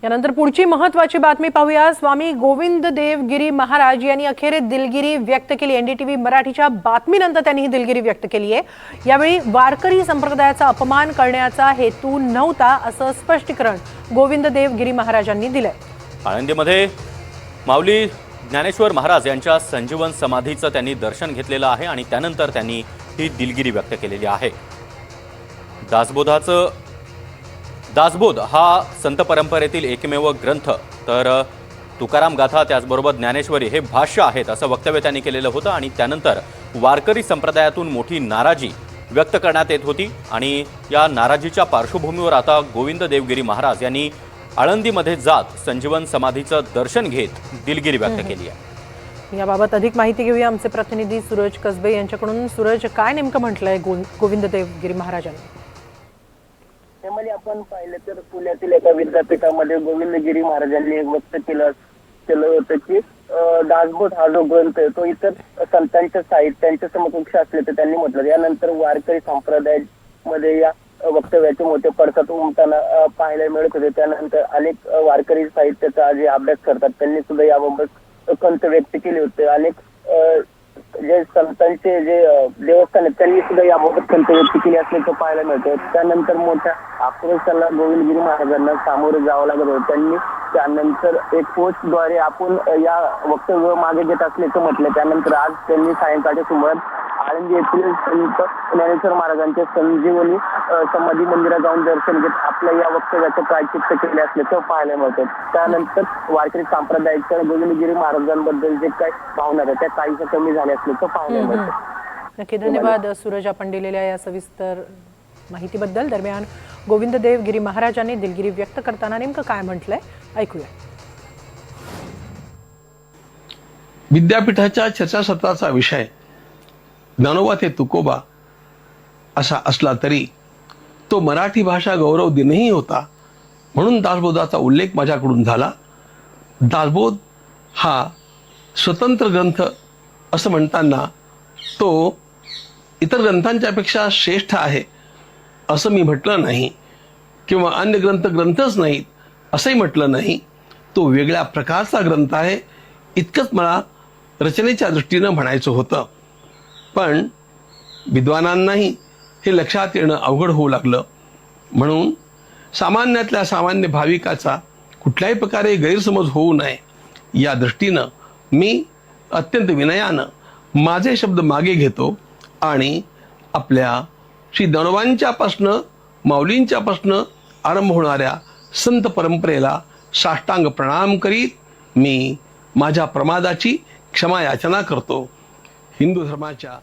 यानंतर पुढची महत्त्वाची बातमी पाहूया। स्वामी गोविंद देव गिरी महाराज यांनी अखेर दिलगिरी व्यक्त केली। एनडीटीव्ही मराठीच्या बातमीनंतर त्यांनी ही दिलगिरी व्यक्त केली आहे। यावेळी वारकरी संप्रदायाचा अपमान करण्याचा हेतू नव्हता असं स्पष्टीकरण गोविंद देव गिरी महाराजांनी दिलंय। आळंदीमध्ये माऊली ज्ञानेश्वर महाराज यांच्या संजीवन समाधीचं त्यांनी दर्शन घेतलेलं आहे आणि त्यानंतर त्यांनी ही दिलगिरी व्यक्त केलेली आहे। दासबोध हा संत परंपरेतील एकमेव ग्रंथ तर तुकाराम गाथा त्याचबरोबर ज्ञानेश्वरी हे भाष्य आहेत असं वक्तव्य त्यांनी केलेलं होतं आणि त्यानंतर वारकरी संप्रदायातून मोठी नाराजी व्यक्त करण्यात येत होती आणि या नाराजीच्या पार्श्वभूमीवर आता गोविंद देवगिरी महाराज यांनी आळंदीमध्ये जात संजीवन समाधीचं दर्शन घेत दिलगिरी व्यक्त केली आहे। याबाबत अधिक माहिती घेऊया आमचे प्रतिनिधी सूरज कसबे यांच्याकडून। सूरज, काय नेमकं म्हटलंय गोविंद देवगिरी महाराजांनी? त्यामध्ये आपण पाहिलं तर पुण्यातील एका विद्यापीठामध्ये गोविंदगिरी महाराजांनी एक व्यक्त केलं होतं की दासबोध हा जो ग्रंथ आहे तो इतर संतांच्या साहित्यांच्या समकक्ष असल्याचं त्यांनी म्हटलं। यानंतर वारकरी संप्रदायामध्ये या वक्तव्याचे मोठे पडसाद उमटताना पाहायला मिळत होते। त्यानंतर अनेक वारकरी साहित्याचा जे अभ्यास करतात त्यांनी सुद्धा याबाबत खंत व्यक्त केली होती। अनेक जे संतांचे जे देवस्थान आहेत त्यांनी सुद्धा याबाबत खंत व्यक्त केली असल्याचं पाहायला मिळतं। त्यानंतर मोठ्या आक्रोशाला गोविंदगिरी महाराजांना सामोरे जावं लागत होतं। त्यांनी त्यानंतर एक पोस्टद्वारे आपण या वक्तव्य मागे घेत असल्याचं म्हटलं। त्यानंतर आज त्यांनी सायंकाळच्या सुमारास आळंदी येथील संत ज्ञानेश्वर महाराजांच्या संजीवनी समाधी मंदिरात जाऊन दर्शन घेत आपल्या या वक्तव्याचं प्रायश्चित्त केले असल्याचं पाहायला मिळतं। त्यानंतर वारकरी संप्रदायाच्या गोविंदगिरी महाराजांबद्दल जे काही भावना आहेत त्या काहीशा कमी झाल्या असल्याचं पाहायला मिळतं। नक्की, धन्यवाद सूरज आपण दिलेल्या या सविस्तर माहितीबद्दल। दरम्यान गोविंद देवगिरी महाराजांनी दिलगिरी व्यक्त करताना नेमकं काय म्हटलंय ऐकूया। विद्यापीठाच्या चर्चासत्राचा विषय ज्ञानोबा ते तुकोबा असा असला तरी तो मराठी भाषा गौरव दिनही होता, म्हणून दासबोधाचा उल्लेख माझ्याकडून झाला। दासबोध हा स्वतंत्र ग्रंथ असं म्हणताना तो इतर ग्रंथांच्यापेक्षा श्रेष्ठ आहे असं मी म्हटलं नाही किंवा अन्य ग्रंथच नाहीत असंही म्हटलं नाही। तो वेगळ्या प्रकारचा ग्रंथ आहे इतकंच मला रचनेच्या दृष्टीनं म्हणायचं होतं। पण विद्वानांनाही हे लक्षात येणं अवघड होऊ लागलं, म्हणून सामान्यातल्या सामान्य भाविकाचा कुठल्याही प्रकारे गैरसमज होऊ नये या दृष्टीनं मी अत्यंत विनयानं माझे शब्द मागे घेतो आणि आपल्या श्री ज्ञानोबांच्यापासनं माऊलींच्यापासनं आरंभ होणाऱ्या संत परंपरेला साष्टांग प्रणाम करीत मी माझ्या प्रमादाची क्षमा याचना करतो। हिंदू धर्माच्या